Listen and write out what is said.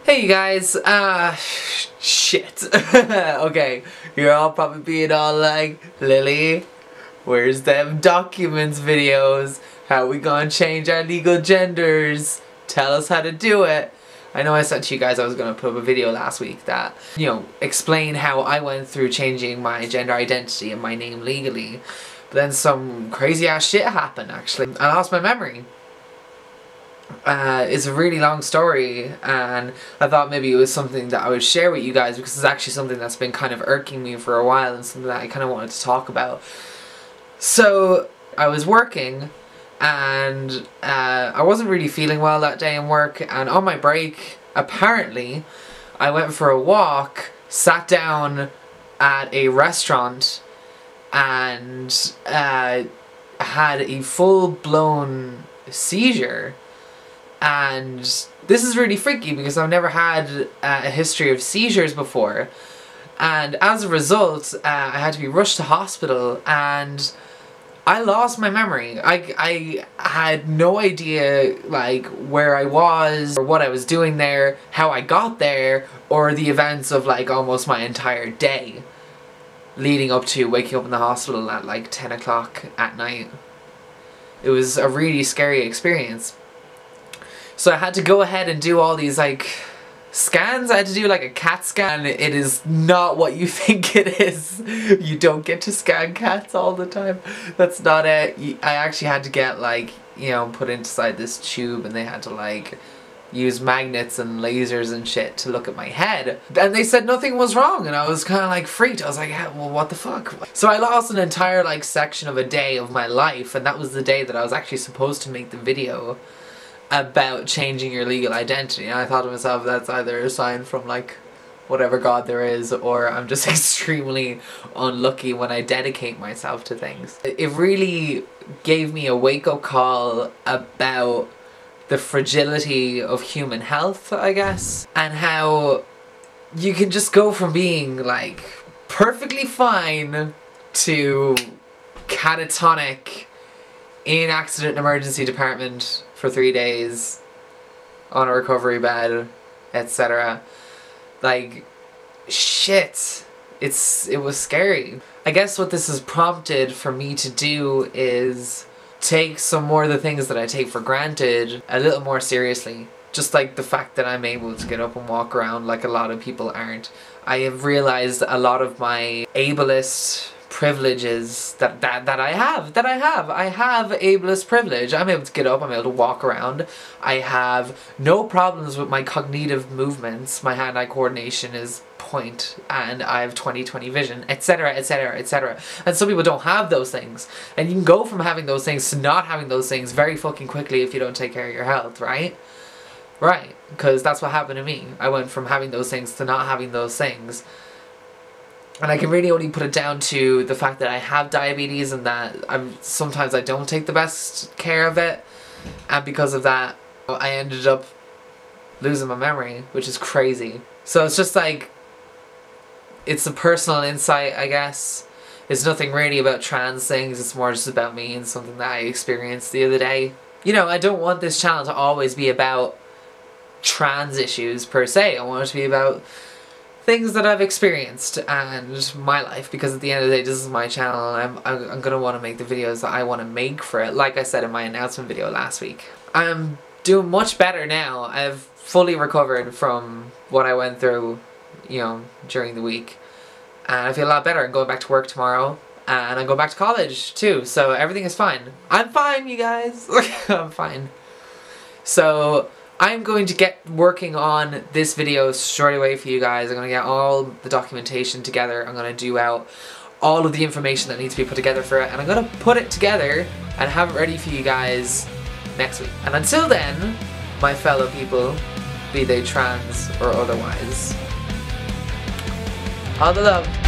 Hey you guys, shit. Okay, you're all probably being all like, Lily, where's them documents videos? How we gonna change our legal genders? Tell us how to do it. I know I said to you guys I was gonna put up a video last week that, explain how I went through changing my gender identity and my name legally. But then some crazy ass shit happened actually. I lost my memory. It's a really long story, and I thought maybe it was something that I would share with you guys because it's actually something that's been kind of irking me for a while and something that I kind of wanted to talk about. So I was working and I wasn't really feeling well that day in work, and on my break apparently I went for a walk, sat down at a restaurant and had a full-blown seizure. And this is really freaky because I've never had a history of seizures before, and as a result I had to be rushed to hospital and I lost my memory. I had no idea like where I was or what I was doing there, how I got there, or the events of like almost my entire day leading up to waking up in the hospital at like 10 o'clock at night. It was a really scary experience. So I had to go ahead and do all these like scans. I had to do like a CAT scan. It is not what you think it is. You don't get to scan cats all the time. That's not it. I actually had to get like, put inside this tube, and they had to like use magnets and lasers and shit to look at my head. And they said nothing was wrong, and I was kind of like freaked. I was like, yeah, well, what the fuck? So I lost an entire like section of a day of my life, and that was the day that I was actually supposed to make the video about changing your legal identity. And I thought to myself, that's either a sign from like whatever god there is, or I'm just extremely unlucky when I dedicate myself to things. It really gave me a wake-up call about the fragility of human health, I guess, and how you can just go from being like perfectly fine to catatonic in accident and emergency department for 3 days, on a recovery bed, etc. Like, shit. It was scary. I guess what this has prompted for me to do is take some more of the things that I take for granted a little more seriously. Just like the fact that I'm able to get up and walk around like a lot of people aren't. I have realized a lot of my ableist privileges that I have. I have ableist privilege. I'm able to get up, I'm able to walk around. I have no problems with my cognitive movements. My hand-eye coordination is point, and I have 20/20 vision, etc, etc, etc. And some people don't have those things. And you can go from having those things to not having those things very fucking quickly if you don't take care of your health, right? Right, because that's what happened to me. I went from having those things to not having those things. And I can really only put it down to the fact that I have diabetes, and that sometimes I don't take the best care of it. And because of that, I ended up losing my memory, which is crazy. So it's just like, it's a personal insight, I guess. It's nothing really about trans things, it's more just about me and something that I experienced the other day. I don't want this channel to always be about trans issues per se. I want it to be about things that I've experienced and my life, because at the end of the day, this is my channel, and I'm gonna want to make the videos that I want to make for it, like I said in my announcement video last week. I'm doing much better now. I've fully recovered from what I went through, during the week, and I feel a lot better. I'm going back to work tomorrow, and I'm going back to college too, so everything is fine. I'm fine, you guys. I'm fine. So I'm going to get working on this video straight away for you guys. I'm going to get all the documentation together. I'm going to do out all of the information that needs to be put together for it, and I'm going to put it together and have it ready for you guys next week. And until then, my fellow people, be they trans or otherwise, all the love.